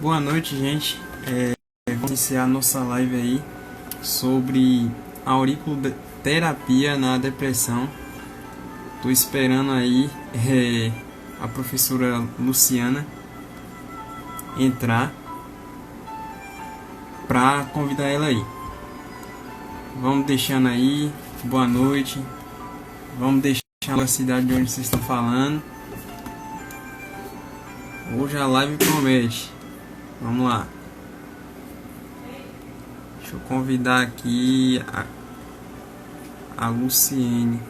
Boa noite, gente. Vamos iniciar nossa live aí sobre auriculoterapia na depressão. Tô esperando aí a professora Luciana entrar para convidar ela aí. Vamos deixando aí. Boa noite. Vamos deixando a cidade de onde vocês estão falando. Hoje a live promete. Vamos lá. Deixa eu convidar aqui a Luciene.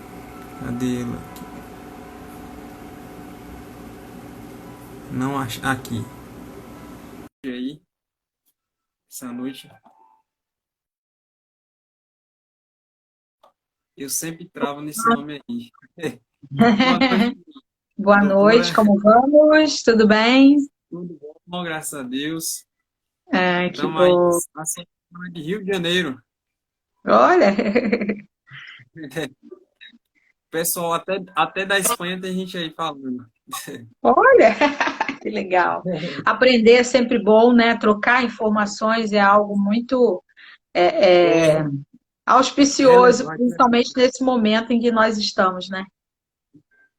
Cadê ela? Não acho. Aqui. E aí? Essa noite. Eu sempre travo nesse nome aí. Boa noite, Boa noite, doutora. como vamos? Tudo bem? Tudo bom? Graças a Deus. Ah, que Estamos aí bom. na semana de Rio de Janeiro. Olha, Pessoal, até da Espanha tem gente aí falando. olha, que legal. Aprender é sempre bom, né? Trocar informações é algo muito é, É é, auspicioso, relevante, né? principalmente nesse momento em que nós estamos, né?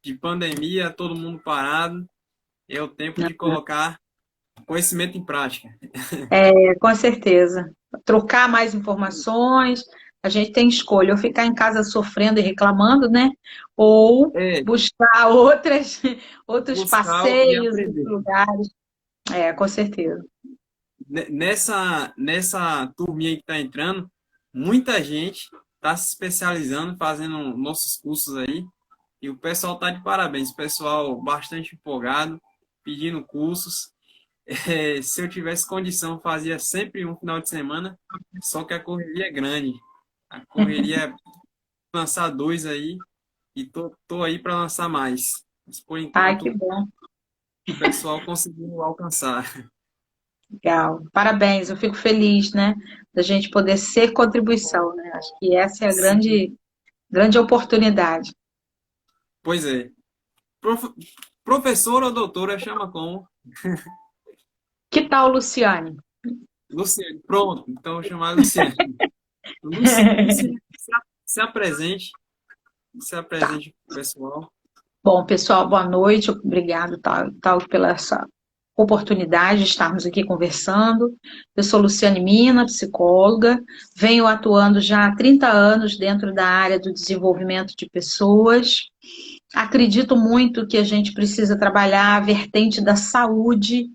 De pandemia, todo mundo parado. É o tempo de colocar conhecimento em prática. Com certeza. Trocar mais informações, a gente tem escolha, ou ficar em casa sofrendo e reclamando, né? Ou É, buscar outros buscar e passeios, outros aprender. lugares. Com certeza. Nessa turminha que está entrando, muita gente está se especializando, fazendo nossos cursos aí. E o pessoal está de parabéns. O pessoal bastante empolgado, pedindo cursos. Se eu tivesse condição, fazia sempre um final de semana, só que a correria é grande. A correria é lançar dois aí e tô aí para lançar mais. Mas por Ai, que enquanto bom, o pessoal conseguiu alcançar. legal. Parabéns, eu fico feliz, né, da gente poder ser contribuição, né? Acho que essa é a Sim, grande oportunidade. pois é. Prof, professora ou doutora chama como? Que tal, Luciane? Luciane. Pronto, então eu vou chamar Luciane. Luciane, se apresente, se Tá. apresente pro pessoal. Bom, pessoal, boa noite. Obrigado, tal, pela essa oportunidade de estarmos aqui conversando. Eu sou Luciane Mina, psicóloga, venho atuando já há 30 anos dentro da área do desenvolvimento de pessoas. Acredito muito que a gente precisa trabalhar a vertente da saúde,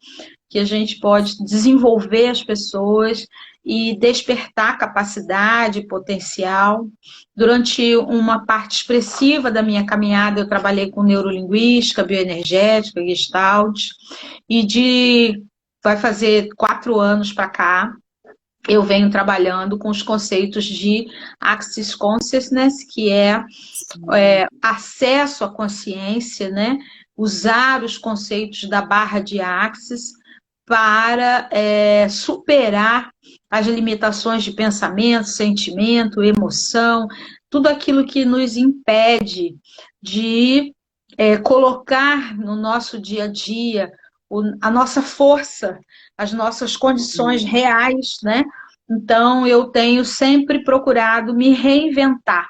que a gente pode desenvolver as pessoas e despertar capacidade, potencial. Durante uma parte expressiva da minha caminhada, eu trabalhei com neurolinguística, bioenergética, gestalt, e vai fazer 4 anos para cá, eu venho trabalhando com os conceitos de Access Consciousness, que Sim, acesso à consciência, né? Usar os conceitos da barra de Axis para superar as limitações de pensamento, sentimento, emoção, tudo aquilo que nos impede de colocar no nosso dia a dia a nossa força, as nossas condições sim. reais, né? Então, eu tenho sempre procurado me reinventar,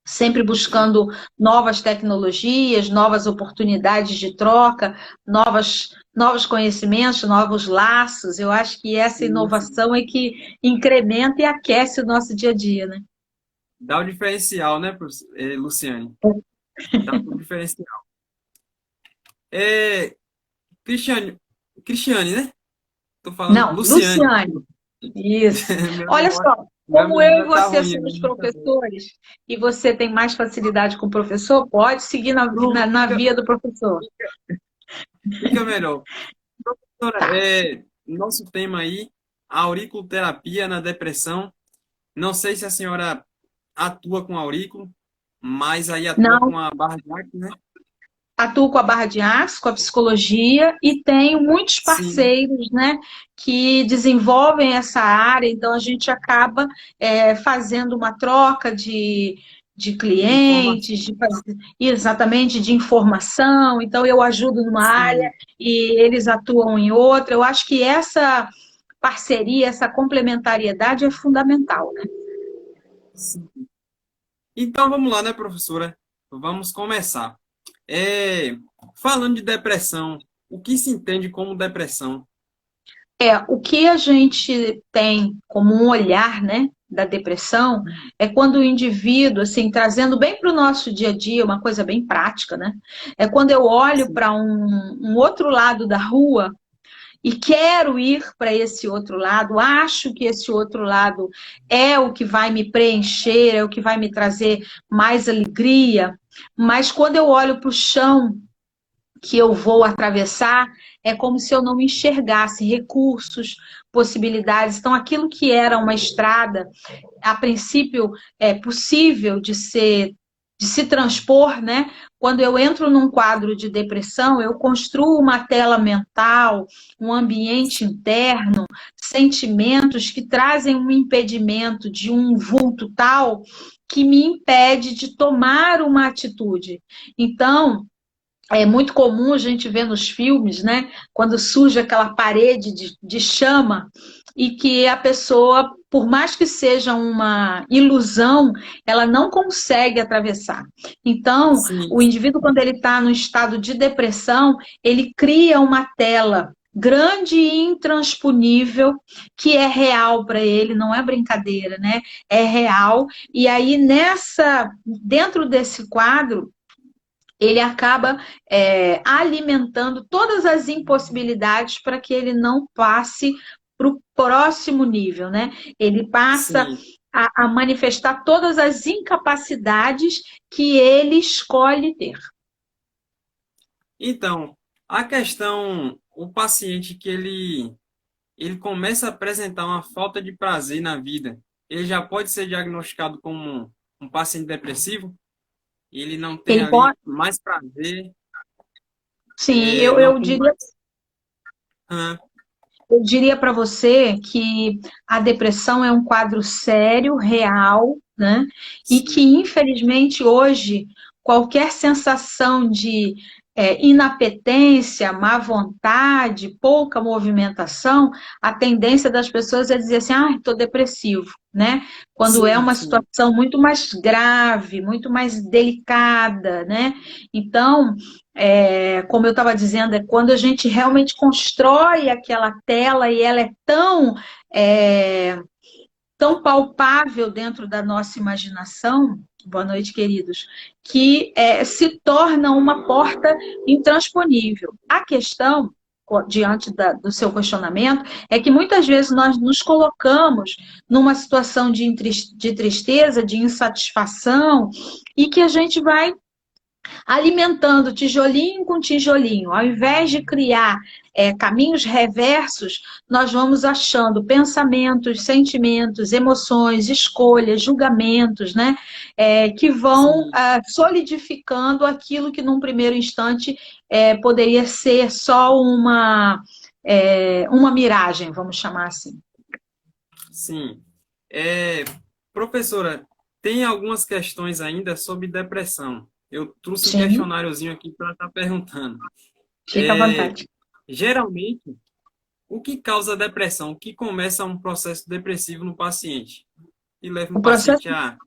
sempre buscando novas tecnologias, novas oportunidades de troca, novos conhecimentos, novos laços. Eu acho que essa Sim. inovação é que incrementa e aquece o nosso dia a dia, né? Dá o diferencial, né, Luciane? Dá o diferencial. É, Cristiane, Cristiane, né? Tô falando Não, Luciane. Luciane, isso. Minha Olha memória, só, minha como eu e memória tá você ruim, eu somos não sabia. professores e você tem mais facilidade com o professor, pode seguir Pronto, na via do professor. fica melhor. Professora, Tá. nosso tema aí, auriculoterapia na depressão. Não sei se a senhora atua com aurículo, mas aí atua Não, com a barra de ar, né? atuo com a Barra de Aço, com a psicologia, e tenho muitos Sim, parceiros, né, que desenvolvem essa área, então a gente acaba fazendo uma troca de clientes, informação. exatamente de informação, então eu ajudo numa área Sim, e eles atuam em outra. Eu acho que essa parceria, essa complementariedade é fundamental, né? sim. Então vamos lá, né, professora? Vamos começar. É, falando de depressão, o que se entende como depressão? O que a gente tem como um olhar, né, da depressão é quando o indivíduo, assim, trazendo bem para o nosso dia a dia, uma coisa bem prática, né? É quando eu olho Sim, para um outro lado da rua e quero ir para esse outro lado, acho que esse outro lado é o que vai me preencher, é o que vai me trazer mais alegria, mas quando eu olho para o chão que eu vou atravessar, é como se eu não enxergasse recursos, possibilidades. Então, aquilo que era uma estrada, a princípio, é possível de se transpor, né? Quando eu entro num quadro de depressão, eu construo uma tela mental, um ambiente interno, sentimentos que trazem um impedimento de um vulto tal que me impede de tomar uma atitude. Então, é muito comum a gente ver nos filmes, né? Quando surge aquela parede de chama e que a pessoa, por mais que seja uma ilusão, ela não consegue atravessar. Então, sim, o indivíduo, quando ele está no estado de depressão, ele cria uma tela grande e intransponível que é real para ele, não é brincadeira, né? É real. E aí dentro desse quadro ele acaba alimentando todas as impossibilidades para que ele não passe para o próximo nível, né? Ele passa sim. a manifestar todas as incapacidades que ele escolhe ter. Então, a questão, o paciente que ele começa a apresentar uma falta de prazer na vida, ele já pode ser diagnosticado como um paciente depressivo? Ele não tem Ele ali pode, mais prazer, sim, não tem mais. Ah, eu diria para você que a depressão é um quadro sério, real, né? E que, sim, infelizmente, hoje, qualquer sensação de inapetência, má vontade, pouca movimentação, a tendência das pessoas é dizer assim, ah, estou depressivo, né? Quando é sim, uma sim, situação muito mais grave, muito mais delicada, né? Então, como eu estava dizendo, é quando a gente realmente constrói aquela tela e ela é é, tão palpável dentro da nossa imaginação, boa noite, queridos, que se torna uma porta intransponível. A questão, diante do seu questionamento, é que muitas vezes nós nos colocamos numa situação de tristeza, de insatisfação, e que a gente vai alimentando tijolinho com tijolinho. Ao invés de criar caminhos reversos, nós vamos achando pensamentos, sentimentos, emoções, escolhas, julgamentos, né? Que vão sim. solidificando aquilo que num primeiro instante poderia ser só uma miragem, vamos chamar assim. Sim. É, professora, tem algumas questões ainda sobre depressão. Eu trouxe um Sim, questionáriozinho aqui para estar perguntando. fica à É, vontade. geralmente, o que causa depressão? O que começa um processo depressivo no paciente? E leva O um paciente processo a.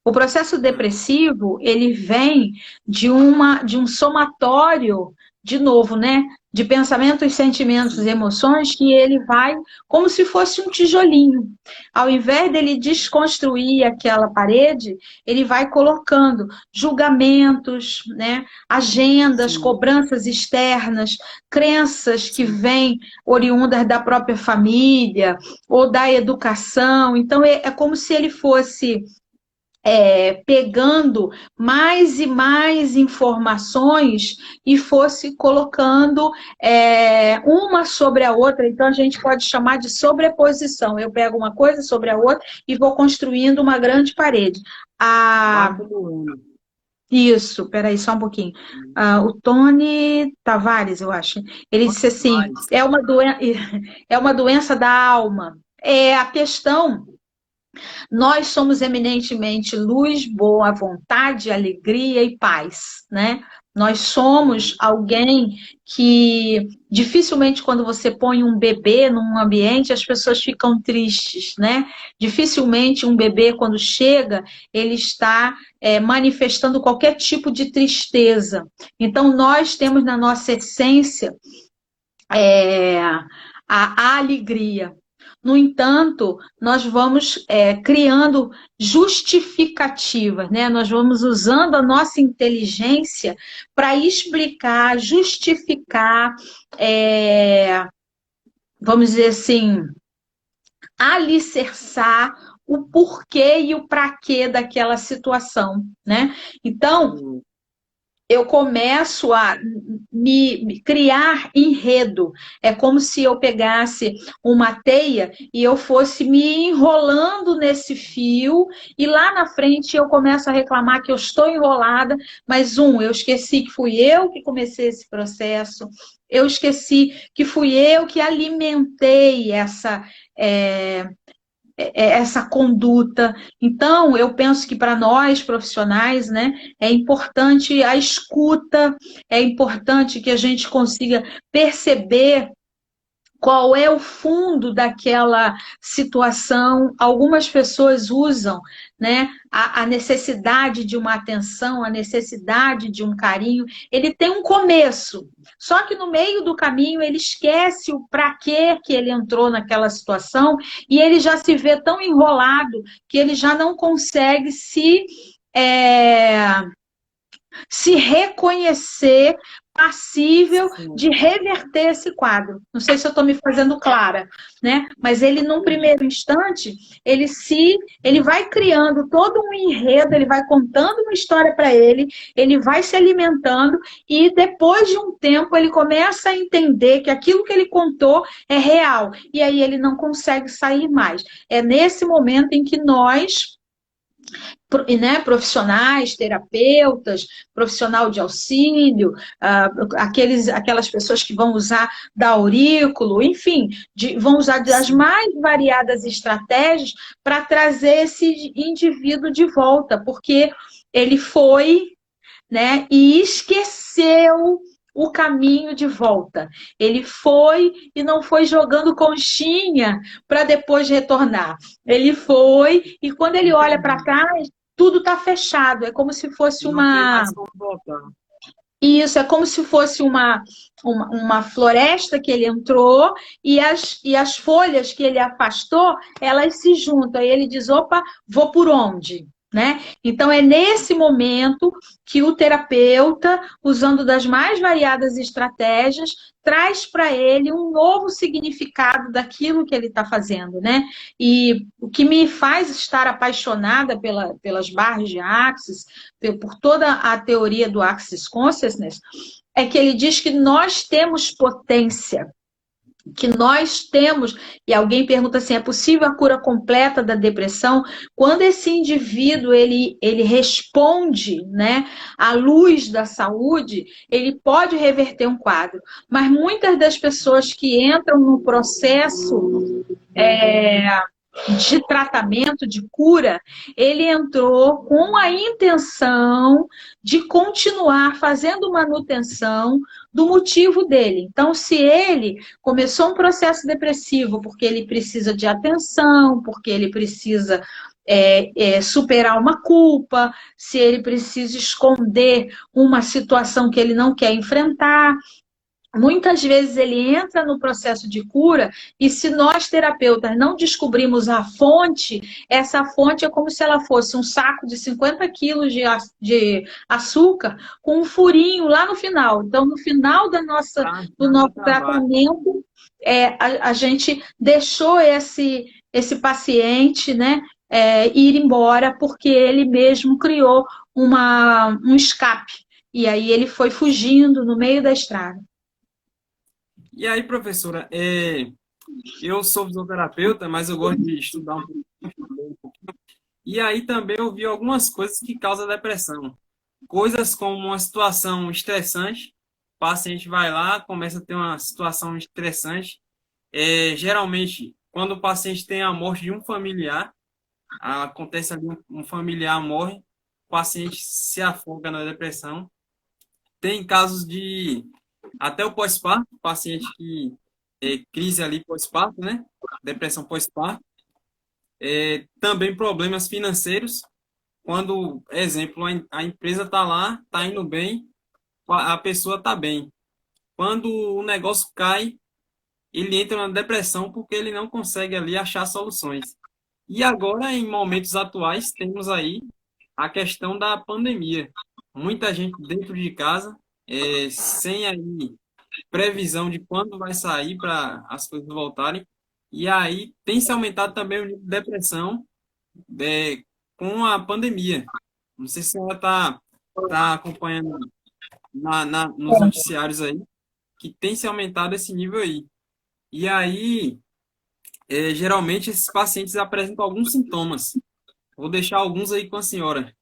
O processo Hum, depressivo, ele vem de um somatório, de novo, né? De pensamentos, sentimentos e sim, emoções que ele vai como se fosse um tijolinho. Ao invés dele desconstruir aquela parede, ele vai colocando julgamentos, né? Agendas, sim, cobranças externas, crenças que sim, vêm oriundas da própria família ou da educação. Então, é como se ele fosse pegando mais e mais informações e fosse colocando uma sobre a outra. Então, a gente pode chamar de sobreposição. Eu pego uma coisa sobre a outra e vou construindo uma grande parede. Quarto do ano. Isso, peraí, só um pouquinho. O Tony Tavares, eu acho. Ele disse assim: é uma doença da alma. A questão. Nós somos eminentemente luz, boa vontade, alegria e paz, né? Nós somos alguém que dificilmente quando você põe um bebê num ambiente as pessoas ficam tristes, né? Dificilmente um bebê quando chega ele está manifestando qualquer tipo de tristeza. Então nós temos na nossa essência a alegria. No entanto, nós vamos criando justificativas, né? Nós vamos usando a nossa inteligência para explicar, justificar, vamos dizer assim, alicerçar o porquê e o para quê daquela situação, né? Então, eu começo a me criar enredo. É como se eu pegasse uma teia e eu fosse me enrolando nesse fio e lá na frente eu começo a reclamar que eu estou enrolada, mas eu esqueci que fui eu que comecei esse processo, eu esqueci que fui eu que alimentei essa conduta. Então, eu penso que para nós profissionais, né, é importante a escuta, é importante que a gente consiga perceber qual é o fundo daquela situação. Algumas pessoas usam, né, a necessidade de uma atenção, a necessidade de um carinho. Ele tem um começo, só que no meio do caminho ele esquece o para quê que ele entrou naquela situação e ele já se vê tão enrolado que ele já não consegue se reconhecer passível de reverter esse quadro. Não sei se eu estou me fazendo clara, né? Mas ele, num primeiro instante, ele vai criando todo um enredo, ele vai contando uma história para ele vai se alimentando e depois de um tempo ele começa a entender que aquilo que ele contou é real e aí ele não consegue sair mais. É nesse momento em que nós, né, profissionais, terapeutas, profissional de auxílio, aquelas pessoas que vão usar da aurículo, enfim, vão usar das mais variadas estratégias para trazer esse indivíduo de volta, porque ele foi, né, e esqueceu o caminho de volta. Ele foi e não foi jogando conchinha para depois retornar. Ele foi e quando ele olha para trás, tudo está fechado. É como se fosse uma... Isso, é como se fosse uma floresta que ele entrou e as folhas que ele afastou, elas se juntam. Aí ele diz, opa, vou por onde? Né? Então, é nesse momento que o terapeuta, usando das mais variadas estratégias, traz para ele um novo significado daquilo que ele está fazendo, né? E o que me faz estar apaixonada pelas barras de Axis, por toda a teoria do Axis Consciousness, é que ele diz que nós temos potência, que nós temos, e alguém pergunta assim, é possível a cura completa da depressão? Quando esse indivíduo, ele responde, né, à luz da saúde, ele pode reverter um quadro, mas muitas das pessoas que entram no processo de tratamento, de cura, ele entrou com a intenção de continuar fazendo manutenção do motivo dele. Então, se ele começou um processo depressivo porque ele precisa de atenção, porque ele precisa superar uma culpa, se ele precisa esconder uma situação que ele não quer enfrentar, muitas vezes ele entra no processo de cura e se nós terapeutas não descobrimos a fonte, essa fonte é como se ela fosse um saco de 50 quilos de açúcar com um furinho lá no final. Então, no final do nosso tratamento, a gente deixou esse paciente, né, ir embora, porque ele mesmo criou um escape. E aí ele foi fugindo no meio da estrada. E aí, professora, eu sou fisioterapeuta, mas eu gosto de estudar um pouco. E aí também eu vi algumas coisas que causam depressão. Coisas como uma situação estressante, o paciente vai lá, começa a ter uma situação estressante. Geralmente, quando o paciente tem a morte de um familiar, acontece ali um familiar morre, o paciente se afoga na depressão. Tem casos de até o pós-parto, paciente que crise ali pós-parto, né? Depressão pós-parto. Também problemas financeiros, quando, exemplo, a empresa está lá, está indo bem, a pessoa está bem. Quando o negócio cai, ele entra na depressão porque ele não consegue ali achar soluções. E agora, em momentos atuais, temos aí a questão da pandemia. Muita gente dentro de casa, sem aí previsão de quando vai sair para as coisas voltarem. E aí tem se aumentado também o nível de depressão é, com a pandemia. Não sei se ela tá acompanhando nos noticiários aí, que tem se aumentado esse nível aí. E aí, geralmente, esses pacientes apresentam alguns sintomas. Vou deixar alguns aí com a senhora.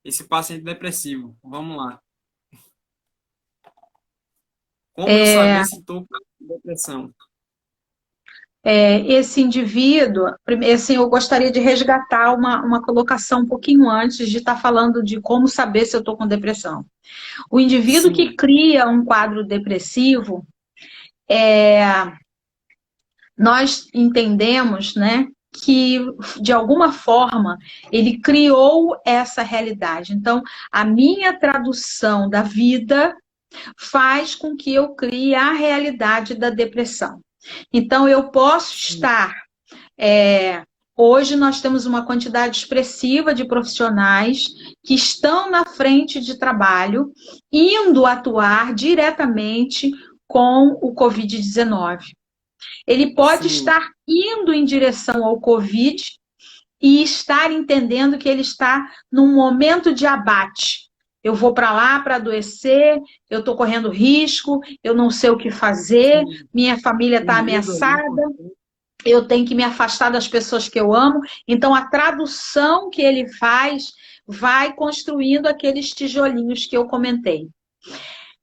Esse paciente depressivo. Vamos lá. Como eu saber se estou com depressão? Esse indivíduo, assim, eu gostaria de resgatar uma colocação um pouquinho antes de estar falando de como saber se eu estou com depressão. O indivíduo que Sim, cria um quadro depressivo, nós entendemos, né, que de alguma forma ele criou essa realidade. Então, a minha tradução da vida faz com que eu crie a realidade da depressão. Então, eu posso sim, estar. Hoje nós temos uma quantidade expressiva de profissionais que estão na frente de trabalho, indo atuar diretamente com o Covid-19. Ele pode sim, estar indo em direção ao Covid e estar entendendo que ele está num momento de abate. Eu vou para lá para adoecer, eu estou correndo risco, eu não sei o que fazer, sim. minha família O está medo ali, ameaçada, eu tenho que me afastar das pessoas que eu amo. Então, a tradução que ele faz vai construindo aqueles tijolinhos que eu comentei.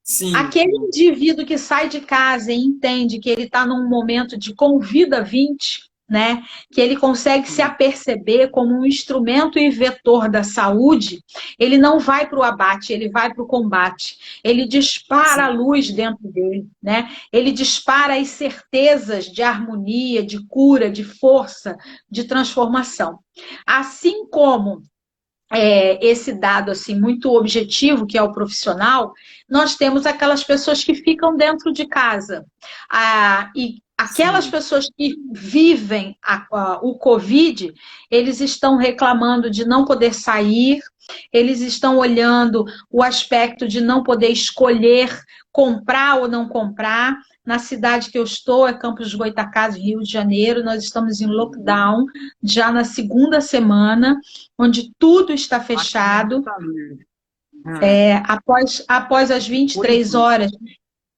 sim, Aquele indivíduo que sai de casa e entende que ele está num momento de convida 20, né? Que ele consegue se sim, aperceber como um instrumento e vetor da saúde, ele não vai para o abate, ele vai para o combate. Ele dispara a sim, luz dentro dele, né? Ele dispara as certezas de harmonia, de cura, de força, de transformação. Assim como esse dado assim muito objetivo que é o profissional, nós temos aquelas pessoas que ficam dentro de casa. E aquelas sim, pessoas que vivem o Covid, eles estão reclamando de não poder sair, eles estão olhando o aspecto de não poder escolher comprar ou não comprar. Na cidade que eu estou, é Campos dos Goytacazes, Rio de Janeiro, nós estamos em lockdown já na segunda semana, onde tudo está aqui mesmo fechado. tá livre. Ah, Após as por 23 enquanto. horas,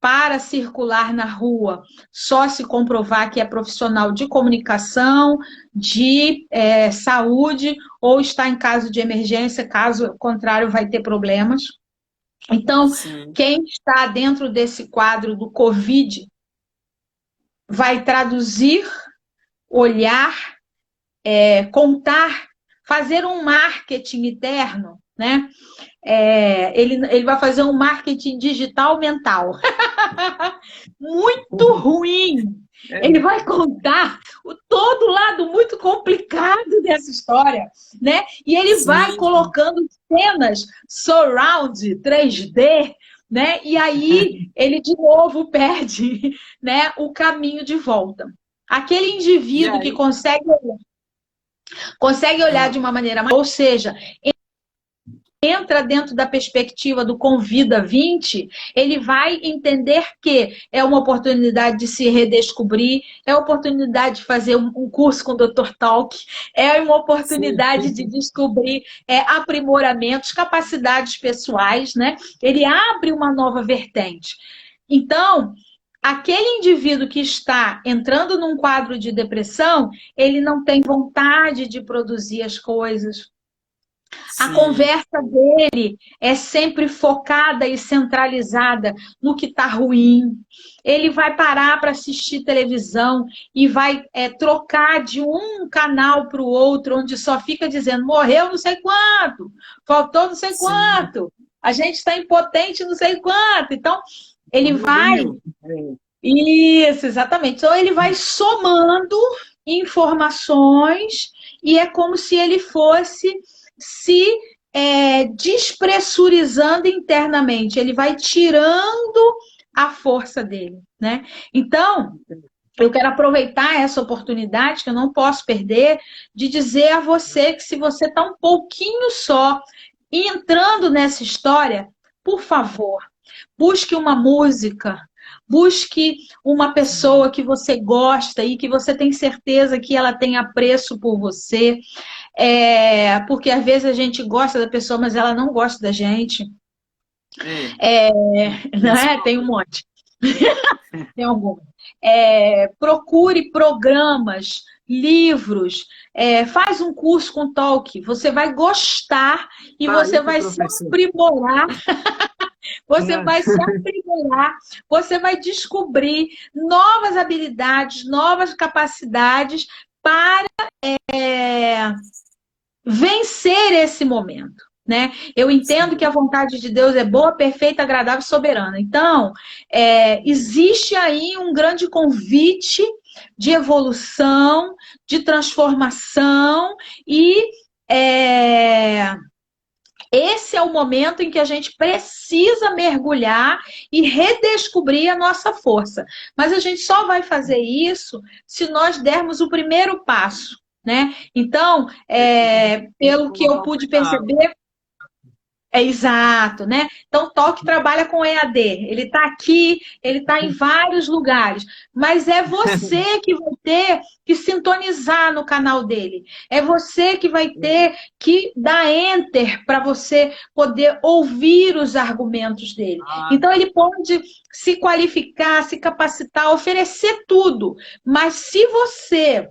para circular na rua, só se comprovar que é profissional de comunicação, de saúde, ou está em caso de emergência, caso contrário, vai ter problemas. Então, Sim, quem está dentro desse quadro do Covid vai traduzir, olhar, contar, fazer um marketing interno, né? Ele vai fazer um marketing digital mental. Muito ruim. é, Ele vai contar todo o lado muito complicado dessa história, né? E ele vai sim, colocando cenas surround 3D, né? E aí ele de novo perde, né, o caminho de volta. Aquele e indivíduo que aí, consegue olhar de ah, uma maneira, ou seja, entra dentro da perspectiva do Convida 20, ele vai entender que é uma oportunidade de se redescobrir, é uma oportunidade de fazer um curso com o Dr. Talk, é uma Sim. oportunidade de descobrir aprimoramentos, capacidades pessoais, né? Ele abre uma nova vertente. Então, aquele indivíduo que está entrando num quadro de depressão, ele não tem vontade de produzir as coisas. A Sim. conversa dele é sempre focada e centralizada no que está ruim. Ele vai parar para assistir televisão e vai trocar de um canal para o outro, onde só fica dizendo morreu não sei quanto, faltou não sei Sim. quanto, a gente está impotente não sei quanto. Então, ele vai. Morreu. É. Isso, exatamente. Então, ele vai somando informações e é como se ele fosse se despressurizando internamente. Ele vai tirando a força dele, né? Então, eu quero aproveitar essa oportunidade, que eu não posso perder, de dizer a você que se você está um pouquinho só entrando nessa história, por favor, busque uma música, busque uma pessoa que você gosta e que você tem certeza que ela tem apreço por você, porque às vezes a gente gosta da pessoa, mas ela não gosta da gente, É. não Esse é? Tem um problema. monte, tem algumas. Procure programas, livros, faz um curso com Talk, você vai gostar e Tá você aí, vai se professor. aprimorar. Você É. vai se aprimorar, você vai descobrir novas habilidades, novas capacidades para vencer esse momento. Né? Eu entendo que Sim. a vontade de Deus é boa, perfeita, agradável e soberana. Então, existe aí um grande convite de evolução, de transformação e esse é o momento em que a gente precisa mergulhar e redescobrir a nossa força. Mas a gente só vai fazer isso se nós dermos o primeiro passo, né? Então, Tem que pelo que colocar eu o pé pude na água. perceber, exato, né? Então, o Toque trabalha com EAD. Ele está aqui, ele está em vários lugares. Mas é você que vai ter que sintonizar no canal dele. É você que vai ter que dar enter para você poder ouvir os argumentos dele. Ah, Então, tá. ele pode se qualificar, se capacitar, oferecer tudo. Mas se você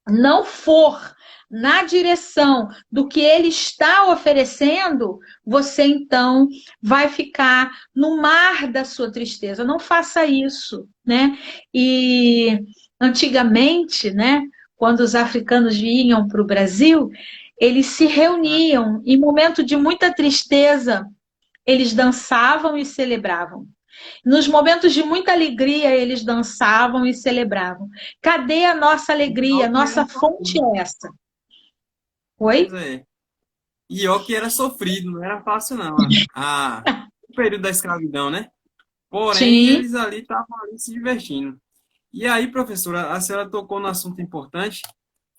não for na direção do que ele está oferecendo, você então vai ficar no mar da sua tristeza. Não faça isso, né? E antigamente, né, quando os africanos vinham para o Brasil, eles se reuniam em momento de muita tristeza, eles dançavam e celebravam. Nos momentos de muita alegria, eles dançavam e celebravam. Cadê a nossa alegria? Pior que era Nossa fonte sofrido. é essa. Pois Oi? é. E ó que era sofrido, não era fácil não. O período da escravidão, né? Porém, Sim. eles ali estavam ali se divertindo. E aí, professora, a senhora tocou no assunto importante,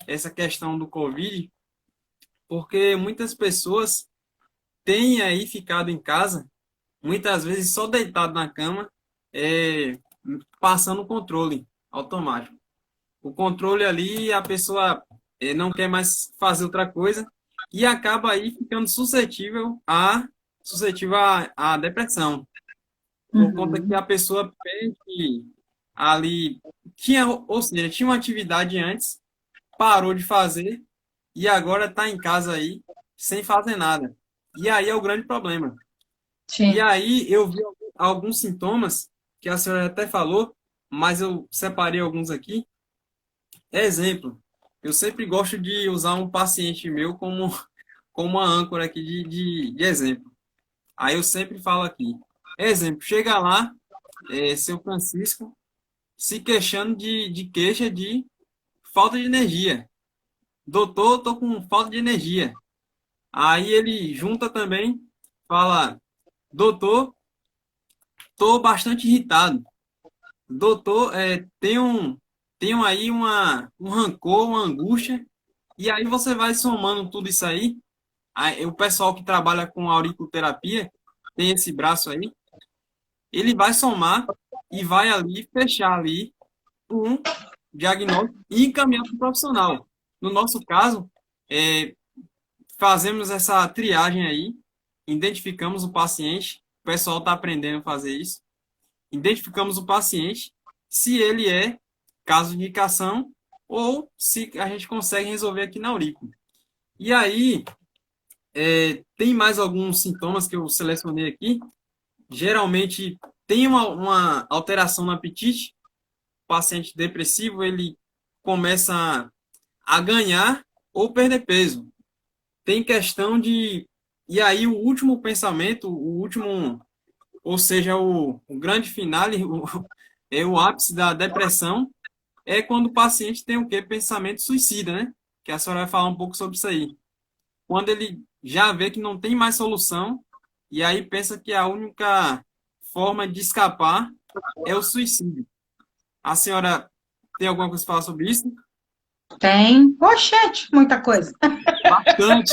essa questão do Covid, porque muitas pessoas têm aí ficado em casa, muitas vezes só deitado na cama, é, passando o controle automático. O controle ali, a pessoa não quer mais fazer outra coisa e acaba aí ficando suscetível à depressão, por conta que Uhum. a pessoa perde ali, tinha, ou seja, tinha uma atividade antes, parou de fazer e agora está em casa aí sem fazer nada. E aí é o grande problema. E Sim. aí eu vi alguns sintomas que a senhora até falou, mas eu separei alguns aqui. Exemplo, eu sempre gosto de usar um paciente meu como uma âncora aqui de exemplo. Aí eu sempre falo aqui. Exemplo, chega lá, seu Francisco, se queixando de queixa de falta de energia. Doutor, tô com falta de energia. Aí ele junta também, fala, doutor, tô bastante irritado. Doutor, tenho aí um rancor, uma angústia. E aí você vai somando tudo isso aí. o pessoal que trabalha com auriculoterapia, tem esse braço aí, ele vai somar e vai ali fechar ali um diagnóstico e encaminhar para o profissional. No nosso caso, é, fazemos essa triagem aí, identificamos o paciente, o pessoal está aprendendo a fazer isso, identificamos o paciente, se ele é caso de indicação ou se a gente consegue resolver aqui na aurícula. E aí, tem mais alguns sintomas que eu selecionei aqui. Geralmente, tem uma alteração no apetite. O paciente depressivo, ele começa a ganhar ou perder peso. Tem questão de... E aí, o último pensamento, o último, ou seja, o grande finale, é o ápice da depressão, é quando o paciente tem o quê? Pensamento suicida, né? Que a senhora vai falar um pouco sobre isso aí. Quando ele já vê que não tem mais solução, e aí pensa que a única forma de escapar é o suicídio. A senhora tem alguma coisa para falar sobre isso? Tem. Oxente, muita coisa. Bastante.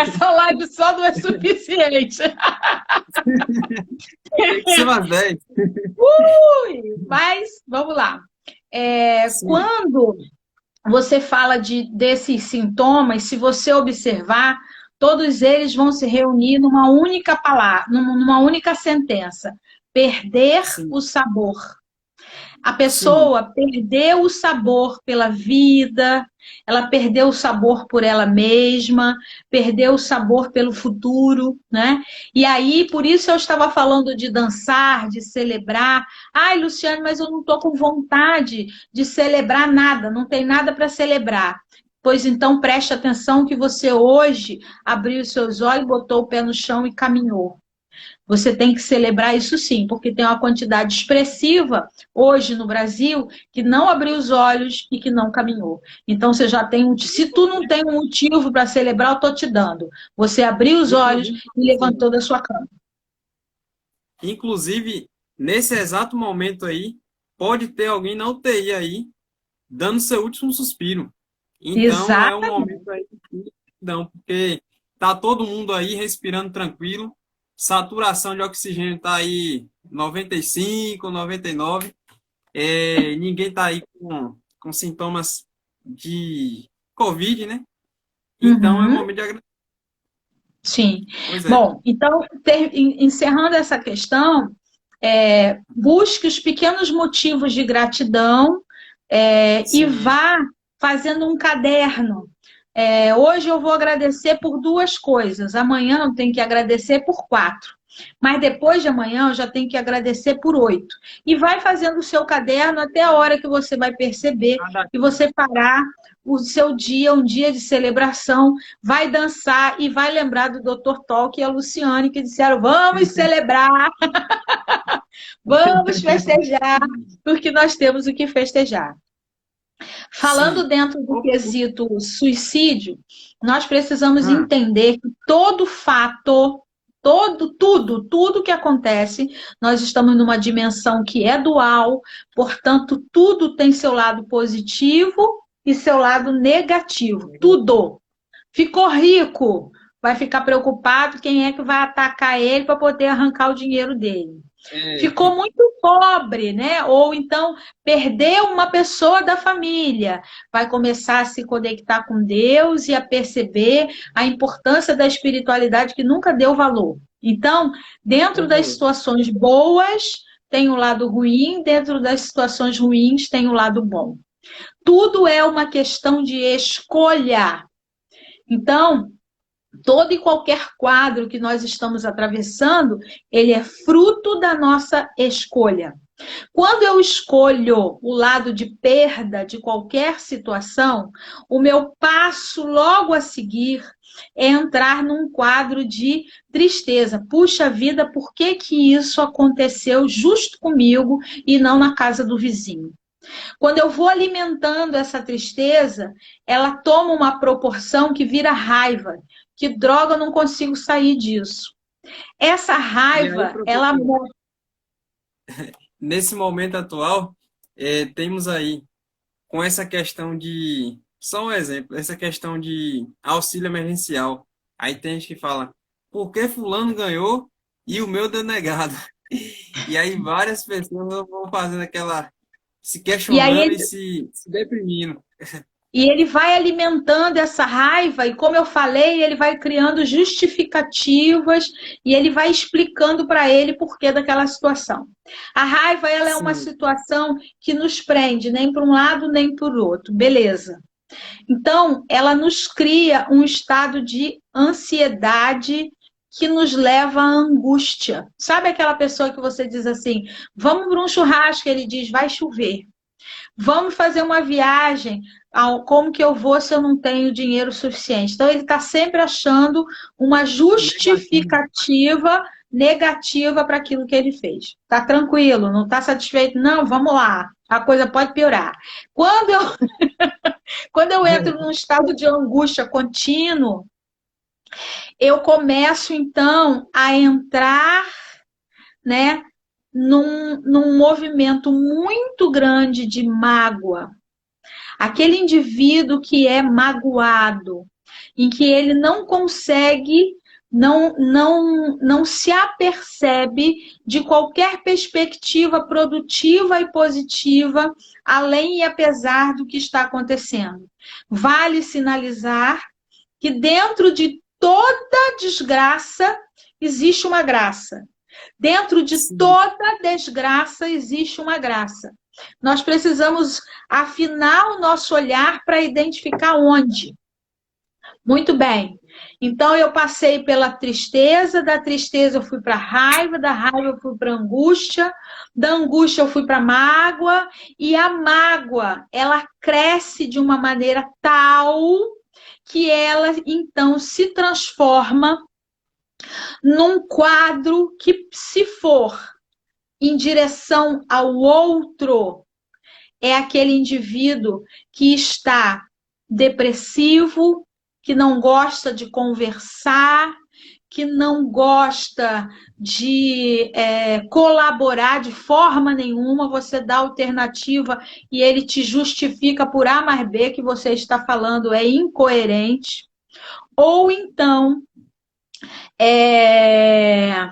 Essa live só não é suficiente. Tem que ser umas 10. Mas, vamos lá. Sim, Quando você fala desses sintomas, se você observar, todos eles vão se reunir numa única palavra, numa única sentença: perder sim, o sabor. A sim. pessoa perdeu o sabor pela vida, ela perdeu o sabor por ela mesma, perdeu o sabor pelo futuro, né? E aí, por isso eu estava falando de dançar, de celebrar. Ai, Luciane, mas eu não estou com vontade de celebrar nada, não tem nada para celebrar. Pois então preste atenção que você hoje abriu os seus olhos, botou o pé no chão e caminhou. Você tem que celebrar isso sim, porque tem uma quantidade expressiva hoje no Brasil que não abriu os olhos e que não caminhou. Então você já tem se tu não tem um motivo para celebrar, eu estou te dando. Você abriu os olhos Inclusive, e levantou da sua cama. inclusive, nesse exato momento aí, pode ter alguém na UTI aí, dando seu último suspiro. Então, é um Exato. momento aí de não, porque tá todo mundo aí respirando tranquilo, saturação de oxigênio tá aí 95, 99, ninguém tá aí com sintomas de Covid, né? Então, é um Uhum. momento de agradecer. Sim. Pois é, Bom, então, encerrando essa questão, busque os pequenos motivos de gratidão, e sim, vá fazendo um caderno. Hoje eu vou agradecer por 2 coisas, amanhã eu tenho que agradecer por 4. Mas depois de amanhã eu já tenho que agradecer por 8. E vai fazendo o seu caderno até a hora que você vai perceber cada que você fará o seu dia, um dia de celebração, vai dançar e vai lembrar do Dr. Talk e a Luciane que disseram: vamos celebrar, vamos festejar, porque nós temos o que festejar. Falando sim. dentro do O- quesito suicídio, nós precisamos ah, entender que todo fato, tudo que acontece, nós estamos numa dimensão que é dual, portanto, tudo tem seu lado positivo e seu lado negativo. Tudo. Ficou rico, vai ficar preocupado quem é que vai atacar ele para poder arrancar o dinheiro dele. é, Ficou muito pobre, né? Ou então perdeu uma pessoa da família, vai começar a se conectar com Deus e a perceber a importância da espiritualidade que nunca deu valor. Então, dentro das o- situações boas, tem o lado ruim, dentro das situações ruins, tem o lado bom. Tudo é uma questão de escolha. Então, todo e qualquer quadro que nós estamos atravessando, ele é fruto da nossa escolha. Quando eu escolho o lado de perda de qualquer situação, o meu passo logo a seguir é entrar num quadro de tristeza. Puxa vida, por que que isso aconteceu justo comigo e não na casa do vizinho? Quando eu vou alimentando essa tristeza, ela toma uma proporção que vira raiva. Que droga, eu não consigo sair disso. Essa e aí, raiva, ela professor, nesse momento atual, temos aí, com essa questão de Só um exemplo, essa questão de auxílio emergencial. Aí tem gente que fala, por que fulano ganhou e o meu denegado? E aí várias pessoas vão fazendo aquela, se E aí questionando e se deprimindo. E ele vai alimentando essa raiva, e como eu falei, ele vai criando justificativas e ele vai explicando para ele porquê daquela situação. A raiva, ela é uma Sim, situação que nos prende, nem para um lado nem para o outro, beleza. Então, ela nos cria um estado de ansiedade que nos leva à angústia. Sabe aquela pessoa que você diz assim, vamos para um churrasco, ele diz, vai chover. Vamos fazer uma viagem. Como que eu vou se eu não tenho dinheiro suficiente? Então, ele está sempre achando uma negativo. justificativa negativa para aquilo que ele fez. Tá tranquilo, não está satisfeito? Não, vamos lá. A coisa pode piorar. Quando eu, quando eu entro num estado de angústia contínuo, eu começo, então, a entrar, né, num movimento muito grande de mágoa. Aquele indivíduo que é magoado, em que ele não consegue, não se apercebe de qualquer perspectiva produtiva e positiva, além e apesar do que está acontecendo. Vale sinalizar que dentro de toda desgraça existe uma graça. Dentro de Sim, toda desgraça existe uma graça. Nós precisamos afinar o nosso olhar para identificar onde. Muito bem. Então eu passei pela tristeza, da tristeza eu fui para a raiva, da raiva eu fui para a angústia, da angústia eu fui para a mágoa, e a mágoa, ela cresce de uma maneira tal que ela então se transforma num quadro que, se for em direção ao outro, é aquele indivíduo que está depressivo, que não gosta de conversar, que não gosta de colaborar de forma nenhuma, você dá alternativa e ele te justifica por A mais B que você está falando é incoerente. Ou então, é,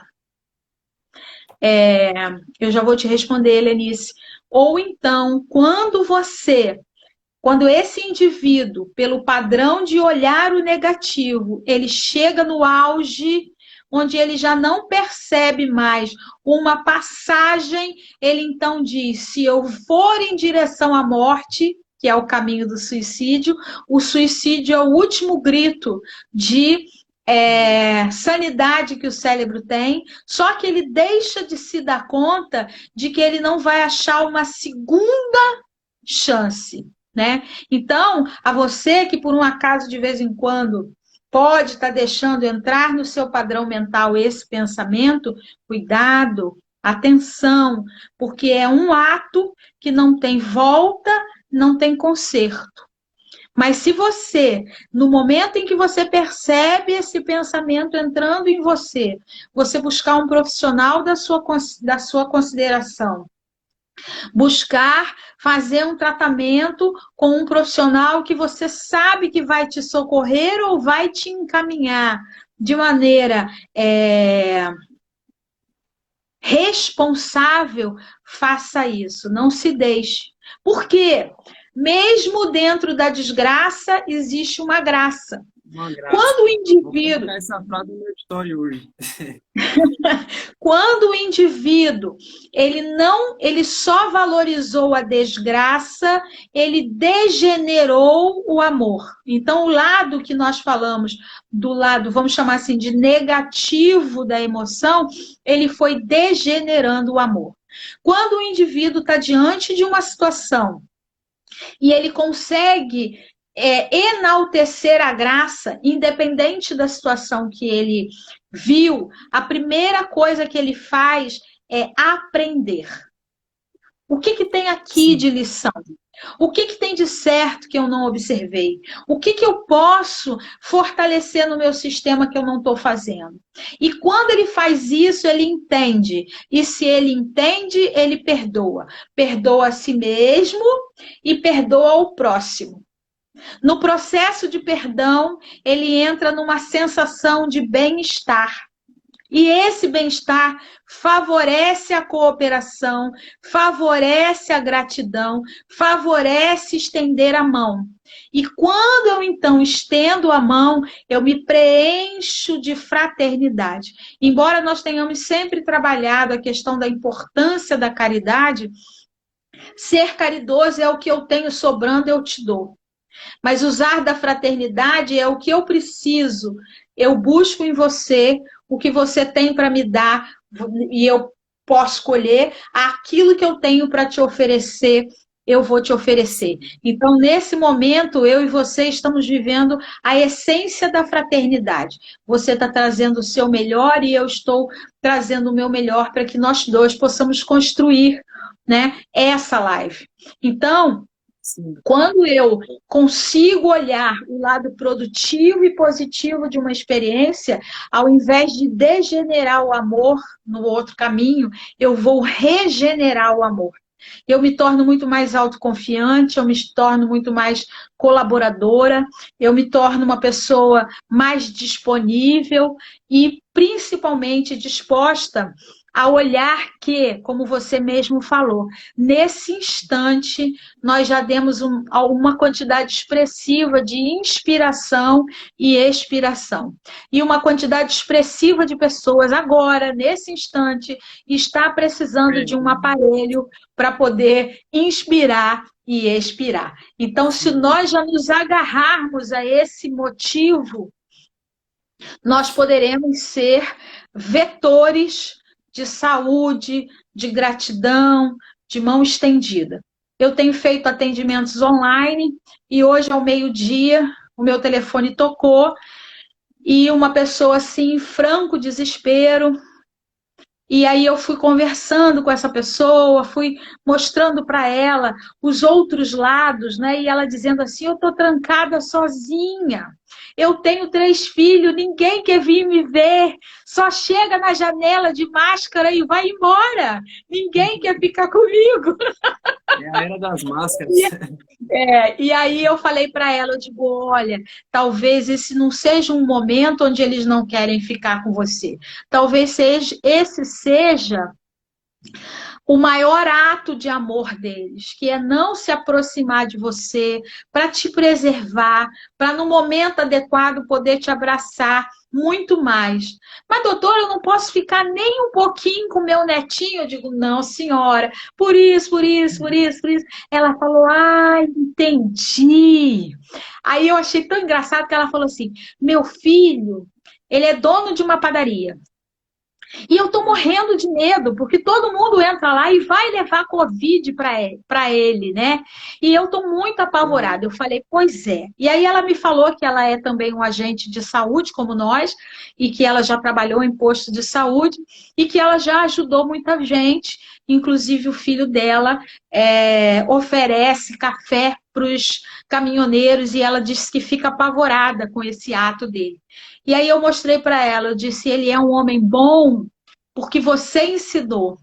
eu já vou te responder, Helenice. Ou então, quando esse indivíduo, pelo padrão de olhar o negativo, ele chega no auge, onde ele já não percebe mais uma passagem, ele então diz: se eu for em direção à morte, que é o caminho do suicídio, o suicídio é o último grito de sanidade que o cérebro tem, só que ele deixa de se dar conta de que ele não vai achar uma segunda chance, né? Então, a você que por um acaso de vez em quando pode estar deixando entrar no seu padrão mental esse pensamento, cuidado, atenção, porque é um ato que não tem volta, não tem conserto. Mas se você, no momento em que você percebe esse pensamento entrando em você, você buscar um profissional da sua consideração, buscar fazer um tratamento com um profissional que você sabe que vai te socorrer ou vai te encaminhar de maneira responsável, faça isso, não se deixe. Por quê? Mesmo dentro da desgraça, existe uma graça. uma graça. Quando o Vou indivíduo colocar essa frase no meu story hoje. Quando o indivíduo ele só valorizou a desgraça, ele degenerou o amor. Então, o lado que nós falamos, do lado, vamos chamar assim, de negativo da emoção, ele foi degenerando o amor. Quando o indivíduo está diante de uma situação e ele consegue enaltecer a graça, independente da situação que ele viu, a primeira coisa que ele faz é aprender. O que tem aqui Sim, de lição? O que tem de certo que eu não observei? O que eu posso fortalecer no meu sistema que eu não estou fazendo? E quando ele faz isso, ele entende. E se ele entende, ele perdoa. Perdoa a si mesmo e perdoa o próximo. No processo de perdão, ele entra numa sensação de bem-estar. E esse bem-estar favorece a cooperação, favorece a gratidão, favorece estender a mão. E quando eu então estendo a mão, eu me preencho de fraternidade. Embora nós tenhamos sempre trabalhado a questão da importância da caridade, ser caridoso é o que eu tenho sobrando, eu te dou. Mas usar da fraternidade é o que eu preciso. Eu busco em você o que você tem para me dar e eu posso colher aquilo que eu tenho para te oferecer. Eu vou te oferecer. Então, nesse momento, eu e você estamos vivendo a essência da fraternidade. Você está trazendo o seu melhor e eu estou trazendo o meu melhor para que nós dois possamos construir, né, essa live. Então, Sim. quando eu consigo olhar o lado produtivo e positivo de uma experiência, ao invés de degenerar o amor no outro caminho, eu vou regenerar o amor. Eu me torno muito mais autoconfiante, eu me torno muito mais colaboradora, eu me torno uma pessoa mais disponível e principalmente disposta a olhar que, como você mesmo falou, nesse instante nós já demos uma quantidade expressiva de inspiração e expiração. E uma quantidade expressiva de pessoas agora, nesse instante, está precisando de um aparelho para poder inspirar e expirar. Então, se Sim. nós já nos agarrarmos a esse motivo, nós poderemos ser vetores de saúde, de gratidão, de mão estendida. Eu tenho feito atendimentos online e hoje, ao meio-dia, o meu telefone tocou e uma pessoa assim, em franco desespero. E aí eu fui conversando com essa pessoa, fui mostrando para ela os outros lados, né? E ela dizendo assim: eu estou trancada sozinha. Eu tenho 3 filhos, ninguém quer vir me ver. Só chega na janela de máscara e vai embora. Ninguém quer ficar comigo. É a era das máscaras. E aí eu falei para ela, eu digo, olha, talvez esse não seja um momento onde eles não querem ficar com você. Talvez esse seja o maior ato de amor deles, que é não se aproximar de você, para te preservar, para no momento adequado poder te abraçar muito mais. Mas, doutora, eu não posso ficar nem um pouquinho com meu netinho. Eu digo, não, senhora, por isso, por isso, por isso, por isso. Ela falou, ah, entendi. Aí eu achei tão engraçado que ela falou assim, meu filho, ele é dono de uma padaria. E eu tô morrendo de medo, porque todo mundo entra lá e vai levar Covid para ele, né? E eu tô muito apavorada. Eu falei, pois é. E aí ela me falou que ela é também um agente de saúde, como nós, e que ela já trabalhou em posto de saúde, e que ela já ajudou muita gente, inclusive o filho dela oferece café para os caminhoneiros, e ela disse que fica apavorada com esse ato dele. E aí eu mostrei para ela, eu disse, ele é um homem bom porque você ensinou.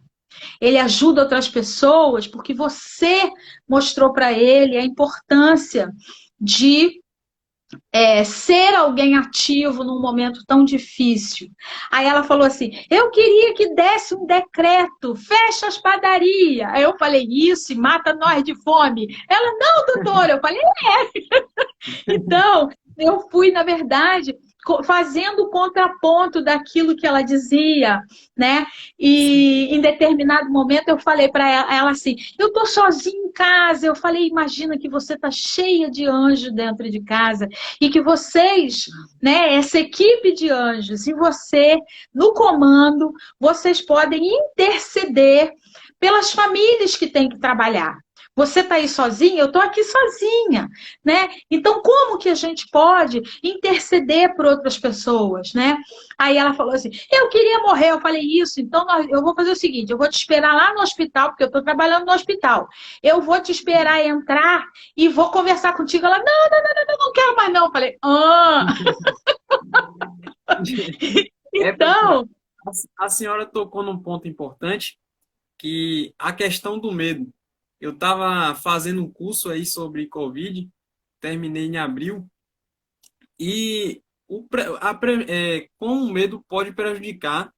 Ele ajuda outras pessoas porque você mostrou para ele a importância de ser alguém ativo num momento tão difícil. Aí ela falou assim, eu queria que desse um decreto, fecha as padarias. Aí eu falei, isso, e mata nós de fome. Ela, não, doutora. Eu falei, então, eu fui, na verdade, fazendo o contraponto daquilo que ela dizia, né? E em determinado momento eu falei para ela assim: eu tô sozinha em casa. Eu falei: imagina que você tá cheia de anjos dentro de casa e que vocês, né? Essa equipe de anjos e você no comando, vocês podem interceder pelas famílias que têm que trabalhar. Você está aí sozinha, eu estou aqui sozinha, né? Então, como que a gente pode interceder por outras pessoas, né? Aí ela falou assim, eu queria morrer. Eu falei, isso, então eu vou fazer o seguinte, eu vou te esperar lá no hospital, porque eu estou trabalhando no hospital. Eu vou te esperar entrar e vou conversar contigo. Ela, não quero mais não. Eu falei, É porque então... a senhora tocou num ponto importante, que a questão do medo. Eu estava fazendo um curso aí sobre Covid terminei em abril, e como o medo pode prejudicar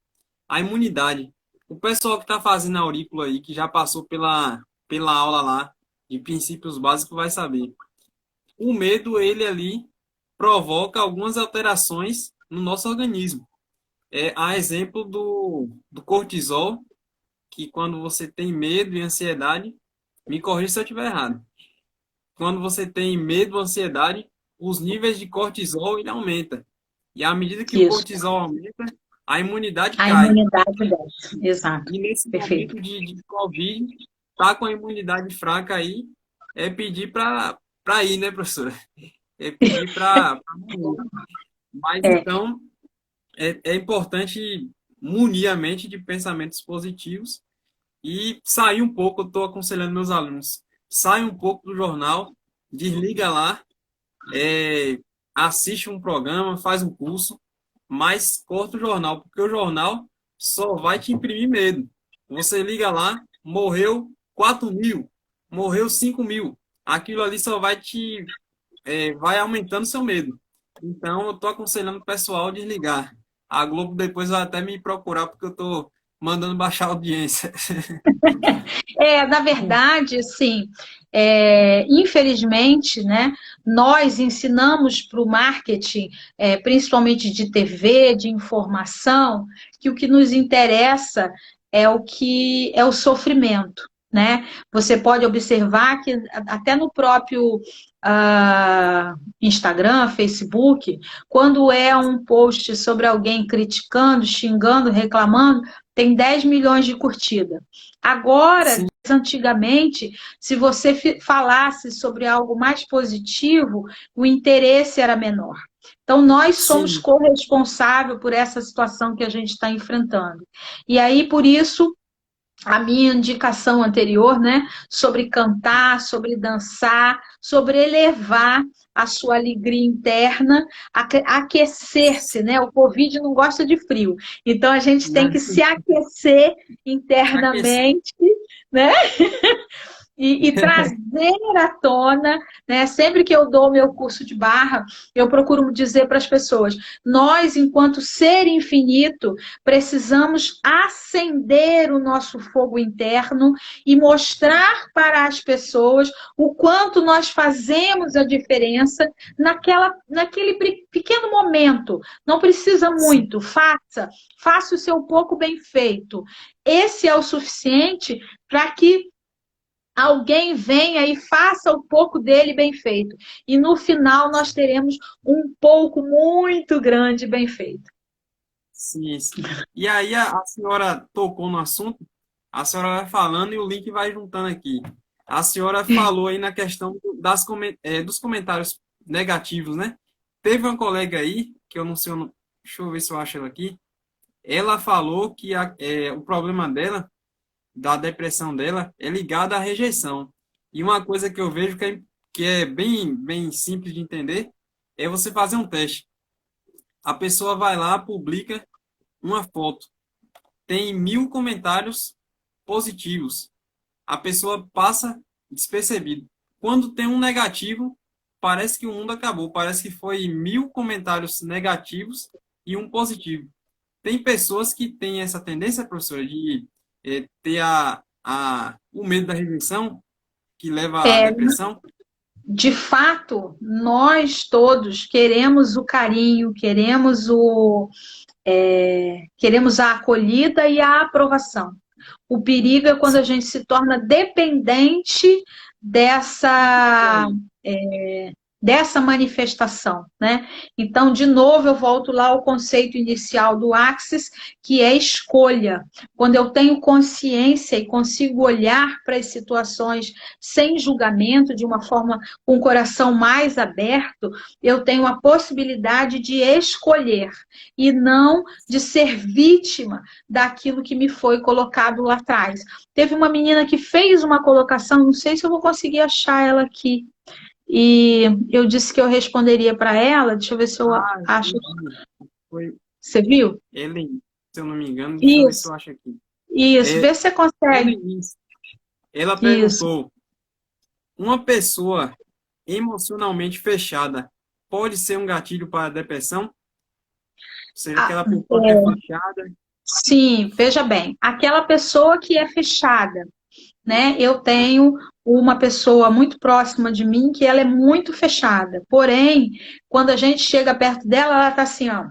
a imunidade. O pessoal que está fazendo a aurícula aí, que já passou pela aula lá de princípios básicos, vai saber. O medo, ele ali provoca algumas alterações no nosso organismo. A exemplo do cortisol, que quando você tem medo e ansiedade, me corrija se eu estiver errado. Quando você tem medo ou ansiedade, os níveis de cortisol ele aumenta. E à medida que o Isso. cortisol aumenta, a imunidade A cai. imunidade desce. Exato. E nesse Perfeito. momento de Covid, tá com a imunidade fraca aí, é pedir para ir, né, professora? É pedir para morrer. Mas É, então, é importante munir a mente de pensamentos positivos e sair um pouco. Eu estou aconselhando meus alunos, sai um pouco do jornal, desliga lá, é, assiste um programa, faz um curso, mas corta o jornal, porque o jornal só vai te imprimir medo. Você liga lá, morreu 4.000, morreu 5.000. Aquilo ali só vai aumentando seu medo. Então, eu estou aconselhando o pessoal a desligar. A Globo depois vai até me procurar, porque eu estou mandando baixar a audiência. Na verdade, assim, infelizmente, né, nós ensinamos para o marketing, principalmente de TV, de informação, que o que nos interessa é o sofrimento, né? Você pode observar que até no próprio Instagram, Facebook, quando é um post sobre alguém criticando, xingando, reclamando, tem 10 milhões de curtidas. Agora, Sim, antigamente, se você falasse sobre algo mais positivo, o interesse era menor. Então, nós somos sim. corresponsáveis por essa situação que a gente está enfrentando. E aí, por isso, a minha indicação anterior, né, sobre cantar, sobre dançar, sobre elevar a sua alegria interna, aquecer-se, né? O Covid não gosta de frio, então a gente tem Né? que se aquecer Aquecer. internamente, né? E trazer à tona, né? Sempre que eu dou meu curso de barra, eu procuro dizer para as pessoas: nós, enquanto ser infinito, precisamos acender o nosso fogo interno e mostrar para as pessoas o quanto nós fazemos a diferença naquele pequeno momento. Não precisa Sim, muito, faça o seu pouco bem feito. Esse é o suficiente para que alguém venha e faça o pouco dele bem feito. E no final nós teremos um pouco muito grande bem feito. sim, sim. E aí a senhora tocou no assunto, a senhora vai falando e o link vai juntando aqui. A senhora falou aí na questão dos comentários negativos, né? Teve uma colega aí, que eu não sei, deixa eu ver se eu acho ela aqui. Ela falou que o problema dela, da depressão dela, é ligado à rejeição. E uma coisa que eu vejo que é bem, bem simples de entender é você fazer um teste. A pessoa vai lá, publica uma foto, tem 1.000 comentários positivos. A pessoa passa despercebido. Quando tem um negativo, parece que o mundo acabou. Parece que foi 1.000 comentários negativos e um positivo. Tem pessoas que têm essa tendência, professora, de ter o medo da rejeição, que leva à É, depressão. de fato, nós todos queremos o carinho, queremos a acolhida e a aprovação. O perigo é quando a gente se torna dependente dessa dessa manifestação, né? Então, de novo, eu volto lá ao conceito inicial do Axis, que é escolha. Quando eu tenho consciência e consigo olhar para as situações sem julgamento, de uma forma com o coração mais aberto, eu tenho a possibilidade de escolher e não de ser vítima daquilo que me foi colocado lá atrás. Teve uma menina que fez uma colocação, não sei se eu vou conseguir achar ela aqui, e eu disse que eu responderia para ela, deixa eu ver se eu Ah, acho. entendi. Foi Você viu? Ellen, se eu não me engano, deixa eu ver se Isso, eu acho aqui. isso, É, vê se você consegue. Ellen, ela Isso. perguntou: uma pessoa emocionalmente fechada pode ser um gatilho para a depressão? Ou seja, Ah, aquela pessoa que é fechada. sim, veja bem, aquela pessoa que é fechada, né? Eu tenho uma pessoa muito próxima de mim que ela é muito fechada. Porém, quando a gente chega perto dela, ela tá assim, ó.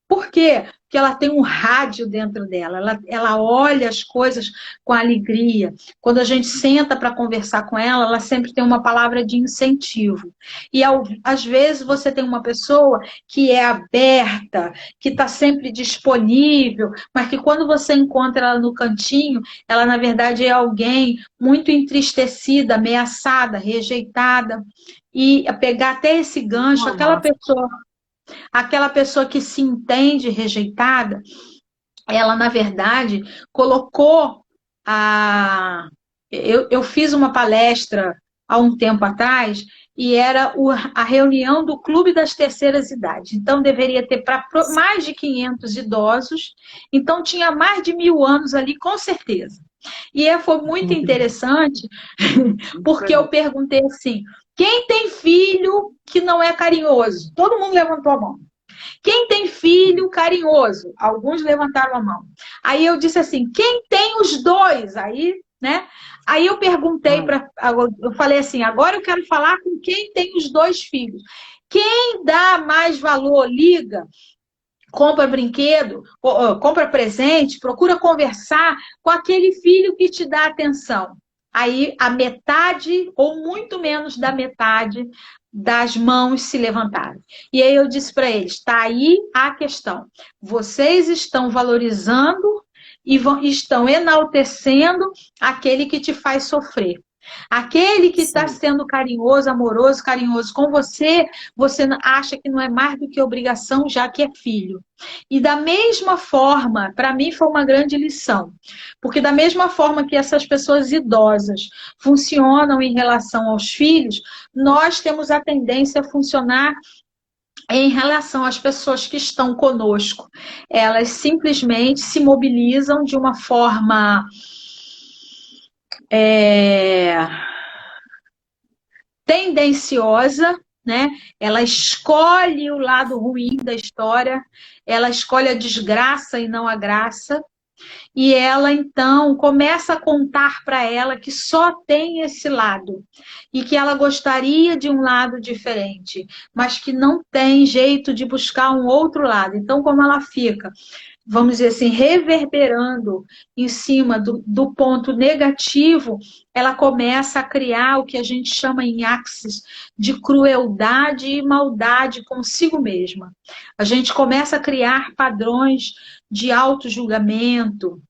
Por quê? Porque ela tem um rádio dentro dela, ela olha as coisas com alegria. Quando a gente senta para conversar com ela sempre tem uma palavra de incentivo. E às vezes você tem uma pessoa que é aberta, que está sempre disponível, mas que quando você encontra ela no cantinho, ela na verdade é alguém muito entristecida, ameaçada, rejeitada. E pegar até esse gancho, Uma máscara. aquela pessoa que se entende rejeitada, ela, na verdade, colocou a. Eu fiz uma palestra há um tempo atrás e era a reunião do Clube das Terceiras Idades. Então, deveria ter para mais de 500 idosos, então tinha mais de 1.000 anos ali, com certeza. E foi muito interessante, porque eu perguntei assim: quem tem filho que não é carinhoso? Todo mundo levantou a mão. Quem tem filho carinhoso? Alguns levantaram a mão. Aí eu disse assim: quem tem os dois? Aí, né? Aí eu perguntei para. Eu falei assim: agora eu quero falar com quem tem os dois filhos. Quem dá mais valor, liga, compra brinquedo, compra presente, procura conversar com aquele filho que te dá atenção. Aí a metade, ou muito menos da metade, das mãos se levantaram. E aí eu disse para eles: está aí a questão. Vocês estão valorizando e estão enaltecendo aquele que te faz sofrer. Aquele que está Sim. sendo carinhoso, amoroso, carinhoso com você, você acha que não é mais do que obrigação, já que é filho. E da mesma forma, para mim foi uma grande lição, porque da mesma forma que essas pessoas idosas funcionam em relação aos filhos, nós temos a tendência a funcionar em relação às pessoas que estão conosco. Elas simplesmente se mobilizam de uma forma é, tendenciosa, né? Ela escolhe o lado ruim da história, ela escolhe a desgraça e não a graça, e ela então começa a contar para ela que só tem esse lado e que ela gostaria de um lado diferente, mas que não tem jeito de buscar um outro lado. Então, como ela fica, vamos dizer assim, reverberando em cima do ponto negativo, ela começa a criar o que a gente chama em axis de crueldade e maldade consigo mesma. A gente começa a criar padrões de auto-julgamento,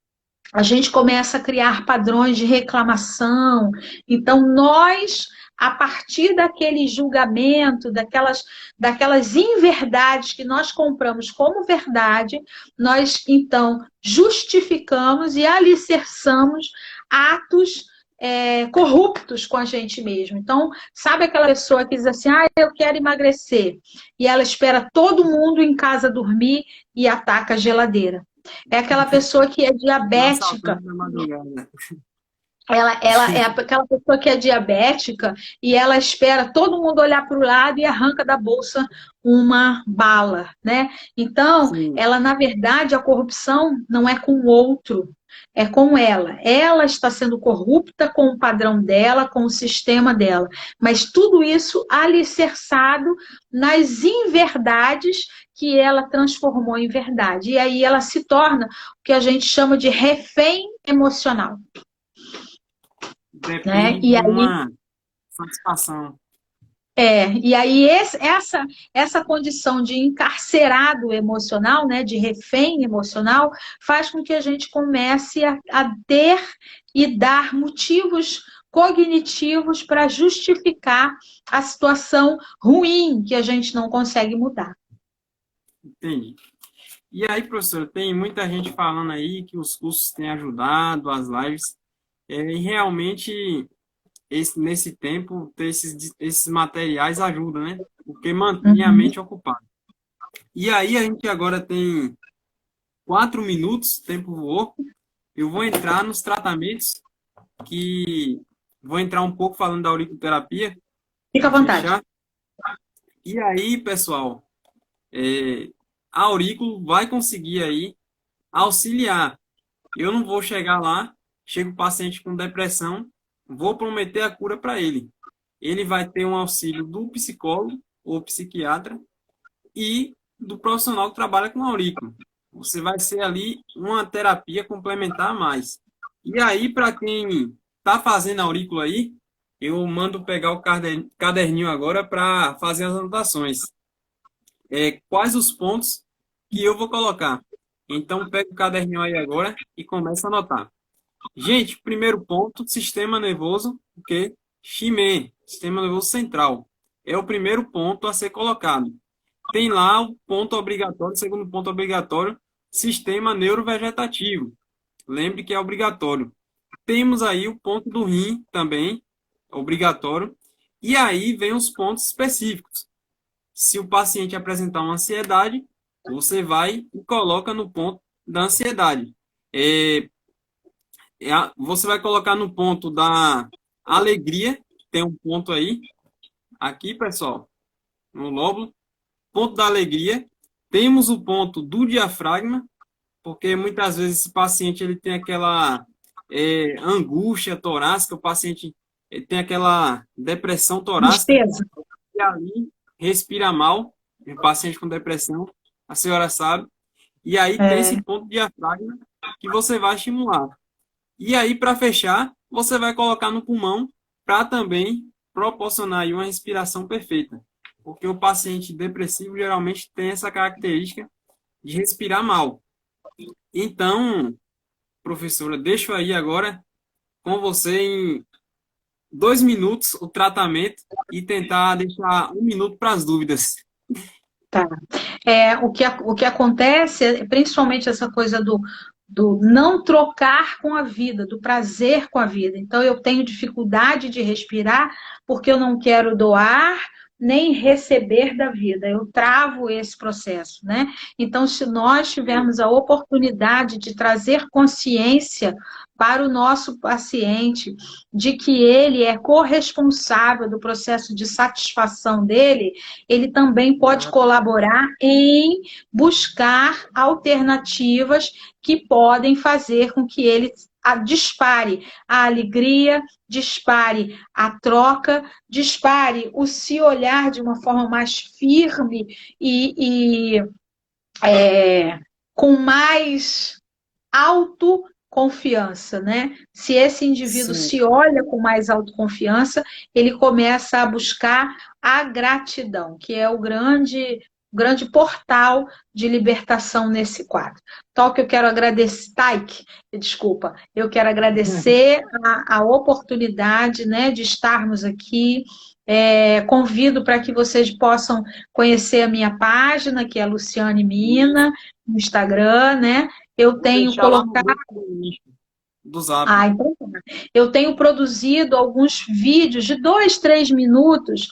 a gente começa a criar padrões de reclamação. Então, nós, a partir daquele julgamento, daquelas inverdades que nós compramos como verdade, nós, então, justificamos e alicerçamos atos corruptos com a gente mesmo. Então, sabe aquela pessoa que diz assim: eu quero emagrecer, e ela espera todo mundo em casa dormir e ataca a geladeira. É aquela pessoa que é Um diabética. assaltante da madrugada. Ela é aquela pessoa que é diabética e ela espera todo mundo olhar para o lado e arranca da bolsa uma bala, né? Então, Sim. ela, na verdade, a corrupção não é com o outro, é com ela. Ela está sendo corrupta com o padrão dela, com o sistema dela. Mas tudo isso alicerçado nas inverdades que ela transformou em verdade. E aí ela se torna o que a gente chama de refém emocional. Né? Depende E de aí, uma satisfação. essa condição de encarcerado emocional, né, de refém emocional, faz com que a gente comece a ter e dar motivos cognitivos para justificar a situação ruim que a gente não consegue mudar. Entendi. E aí, professor, tem muita gente falando aí que os cursos têm ajudado, as lives, e realmente nesse tempo ter esses materiais ajuda, né? Porque mantém a Uhum. mente ocupada. E aí a gente agora tem 4 minutos, o tempo voou. Eu vou entrar nos tratamentos que vou entrar um pouco falando da auriculoterapia, Fica à Pode vontade. fechar. E aí, pessoal, é, a aurículo vai conseguir aí auxiliar. Eu não vou chegar lá, chega o paciente com depressão, vou prometer a cura para ele. Ele vai ter um auxílio do psicólogo ou psiquiatra e do profissional que trabalha com aurículo. Você vai ser ali uma terapia complementar a mais. E aí, para quem está fazendo aurículo aí, eu mando pegar o caderninho agora para fazer as anotações. Quais os pontos que eu vou colocar? Então, pega o caderninho aí agora e começa a anotar. Gente, primeiro ponto, sistema nervoso, ok? Ximê, sistema nervoso central. É o primeiro ponto a ser colocado. Tem lá o ponto obrigatório, segundo ponto obrigatório, sistema neurovegetativo. Lembre que é obrigatório. Temos aí o ponto do rim também, obrigatório. E aí vem os pontos específicos. Se o paciente apresentar uma ansiedade, você vai e coloca no ponto da ansiedade. É, Você vai colocar no ponto da alegria, tem um ponto aí, aqui, pessoal, no lóbulo, ponto da alegria. Temos o ponto do diafragma, porque muitas vezes esse paciente ele tem aquela angústia torácica, o paciente tem aquela depressão torácica, Tristeza. e ali respira mal, o paciente com depressão, a senhora sabe, e aí tem É, esse ponto diafragma que você vai estimular. E aí, para fechar, você vai colocar no pulmão para também proporcionar aí uma respiração perfeita. Porque o paciente depressivo geralmente tem essa característica de respirar mal. Então, professora, deixo aí agora com você em 2 minutos o tratamento e tentar deixar 1 minuto para as dúvidas. tá. O que acontece é principalmente essa coisa do não trocar com a vida, do prazer com a vida. Então, eu tenho dificuldade de respirar porque eu não quero doar nem receber da vida. Eu travo esse processo, né? Então, se nós tivermos a oportunidade de trazer consciência para o nosso paciente de que ele é corresponsável do processo de satisfação dele, ele também pode colaborar em buscar alternativas que podem fazer com que ele dispare a alegria, dispare a troca, dispare o se olhar de uma forma mais firme e com mais autoconfiança, né? Se esse indivíduo Sim, se olha com mais autoconfiança, ele começa a buscar a gratidão, que é o grande portal de libertação nesse quadro. Tal que eu quero agradecer, Taik, desculpa, eu quero agradecer a oportunidade, né, de estarmos aqui. Convido para que vocês possam conhecer a minha página, que é Luciane Mina, no Instagram, né? Eu vou tenho deixar lá no colocado, grupo do Zap. então, eu tenho produzido alguns vídeos de 2, 3 minutos,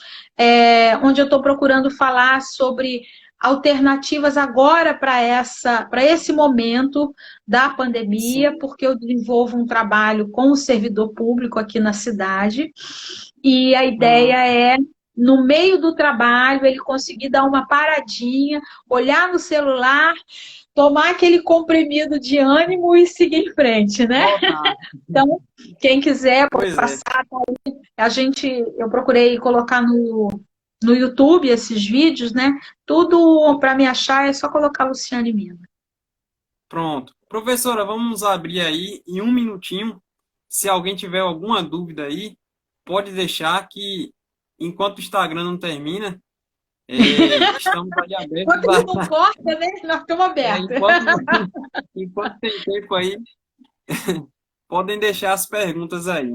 onde eu estou procurando falar sobre alternativas agora para esse momento da Sim. pandemia, porque eu desenvolvo um trabalho com o servidor público aqui na cidade, e a ideia Uhum. é no meio do trabalho, ele conseguir dar uma paradinha, olhar no celular, tomar aquele comprimido de ânimo e seguir em frente, né? Voltar. Então, quem quiser pode Pois é. passar. Eu procurei colocar no YouTube esses vídeos, né? Tudo para me achar é só colocar Luciane Mina. Pronto. Professora, vamos abrir aí em 1 minutinho. Se alguém tiver alguma dúvida aí, pode deixar que, enquanto o Instagram não termina, estamos aí abertos Enquanto ele não corta, né? Nós estamos abertos. enquanto, enquanto tem tempo aí, podem deixar as perguntas aí.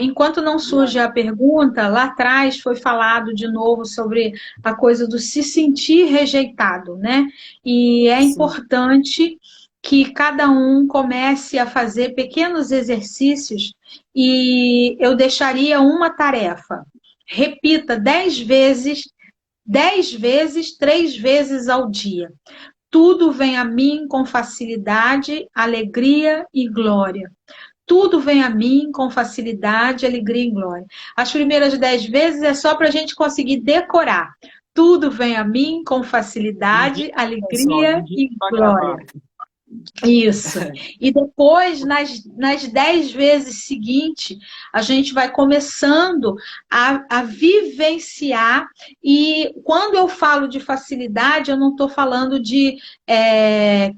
Enquanto não E surge a pergunta, lá atrás foi falado de novo sobre a coisa do se sentir rejeitado, né? E é sim, importante que cada um comece a fazer pequenos exercícios e eu deixaria uma tarefa. Repita 10 vezes, 10 vezes, 3 vezes ao dia. Tudo vem a mim com facilidade, alegria e glória. tudo vem a mim com facilidade, alegria e glória. As primeiras 10 vezes é só para a gente conseguir decorar. Tudo vem a mim com Digite, facilidade, pessoal, alegria digite e para glória. gravar. Isso. E depois, nas 10 vezes seguintes, a gente vai começando a vivenciar. E quando eu falo de facilidade, eu não estou falando de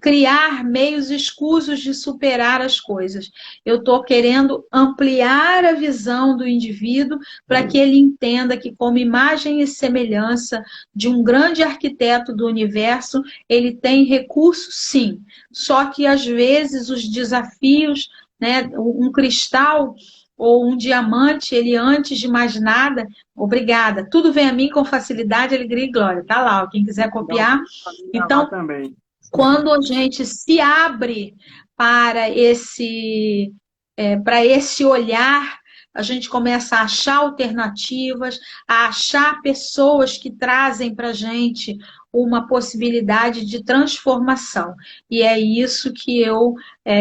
criar meios escusos de superar as coisas. Eu estou querendo ampliar a visão do indivíduo para que ele entenda que, como imagem e semelhança de um grande arquiteto do universo, ele tem recursos, sim. Só que, às vezes, os desafios, né, um cristal ou um diamante, ele, antes de mais nada, obrigada, tudo vem a mim com facilidade, alegria e glória. Tá lá, ó, quem quiser Dá um copiar. tempo para mim gravar Então, também. quando a gente se abre para esse olhar, a gente começa a achar alternativas, a achar pessoas que trazem para a gente uma possibilidade de transformação. E é isso que eu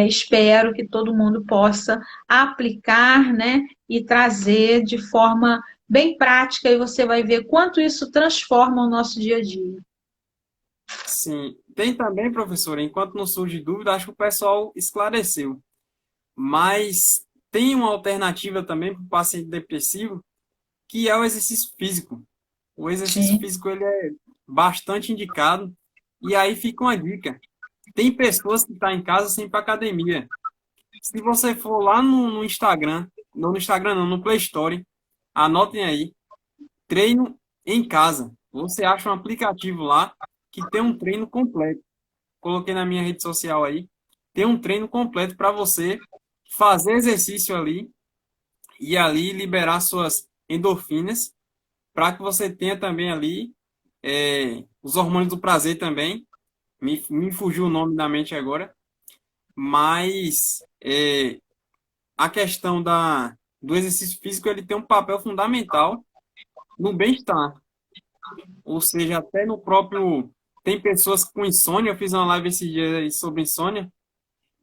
espero que todo mundo possa aplicar, né, e trazer de forma bem prática, e você vai ver quanto isso transforma o nosso dia a dia. Sim. Tem também, professor, enquanto não surge dúvida, acho que o pessoal esclareceu. Mas tem uma alternativa também para o paciente depressivo, que é o exercício físico. O exercício Sim. físico ele é bastante indicado. E aí fica uma dica. Tem pessoas que estão em casa sem ir para academia. Se você for lá no Instagram, no Instagram não, no Play Store, anotem aí, treino em casa. Você acha um aplicativo lá que tem um treino completo. Coloquei na minha rede social aí. Tem um treino completo para você fazer exercício ali e ali liberar suas endorfinas para que você tenha também ali os hormônios do prazer também. Me fugiu o nome da mente agora, mas a questão do exercício físico ele tem um papel fundamental no bem-estar. Ou seja, até no próprio. Tem pessoas com insônia, eu fiz uma live esse dia aí sobre insônia.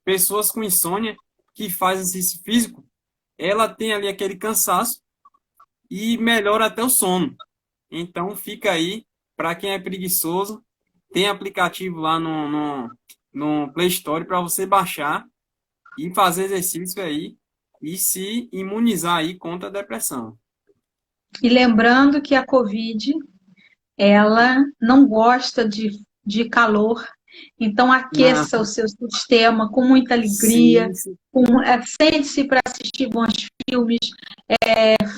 Pessoas com insônia que fazem exercício físico, ela tem ali aquele cansaço e melhora até o sono. Então fica aí, para quem é preguiçoso, tem aplicativo lá no Play Store para você baixar e fazer exercício aí e se imunizar aí contra a depressão. E lembrando que a Covid, ela não gosta de calor, então Não, aqueça o seu sistema com muita alegria, sim, sim, sente-se para assistir bons filmes,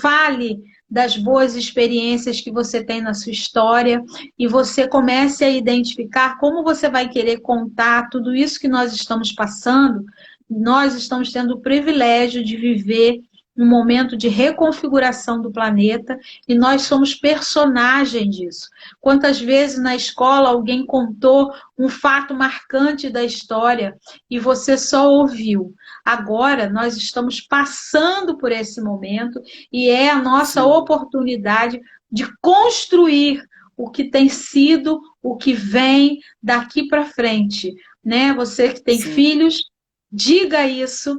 fale das boas experiências que você tem na sua história e você comece a identificar como você vai querer contar tudo isso que nós estamos passando. Nós estamos tendo o privilégio de viver um momento de reconfiguração do planeta e nós somos personagem disso. Quantas vezes na escola alguém contou um fato marcante da história e você só ouviu? Agora nós estamos passando por esse momento e é a nossa sim, oportunidade de construir o que tem sido, o que vem daqui para frente, né? Você que tem sim, filhos, diga isso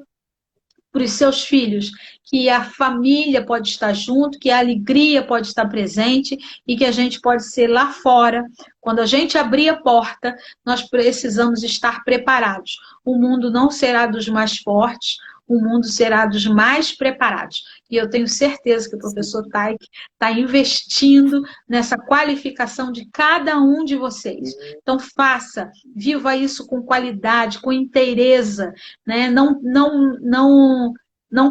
para os seus filhos, que a família pode estar junto, que a alegria pode estar presente e que a gente pode ser lá fora. Quando a gente abrir a porta, nós precisamos estar preparados. O mundo não será dos mais fortes, o mundo será dos mais preparados. E eu tenho certeza que o sim, professor Taik está investindo nessa qualificação de cada um de vocês. Então, faça, viva isso com qualidade, com inteireza, né? Não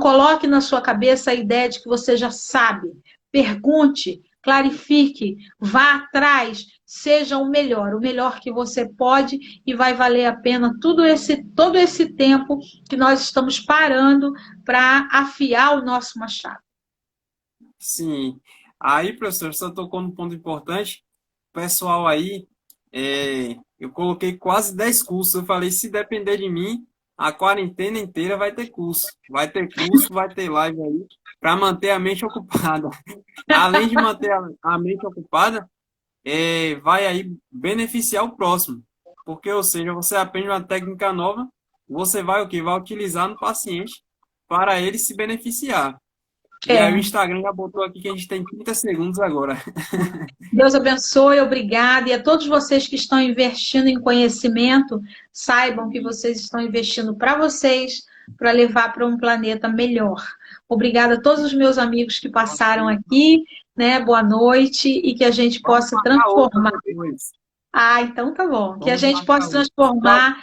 coloque na sua cabeça a ideia de que você já sabe. Pergunte, clarifique, vá atrás, seja o melhor que você pode e vai valer a pena todo esse tempo que nós estamos parando para afiar o nosso machado. sim. Aí, professor, você tocou num ponto importante. O pessoal aí, eu coloquei quase 10 cursos. Eu falei, se depender de mim, a quarentena inteira vai ter curso. Vai ter curso, vai ter live aí, para manter a mente ocupada. Além de manter a mente ocupada, vai aí beneficiar o próximo. Porque, ou seja, você aprende uma técnica nova, você vai o quê? Vai utilizar no paciente. para ele se beneficiar. E aí o É. Instagram já botou aqui que a gente tem 30 segundos agora. Deus abençoe, obrigada. E a todos vocês que estão investindo em conhecimento, saibam que vocês estão investindo para vocês, para levar para um planeta melhor. Obrigada a todos os meus amigos que passaram aqui, né? Boa noite e que a gente Vamos possa marcar outra transformar. depois. Ah, então tá bom. Que a Vamos gente marcar possa outra. Só, transformar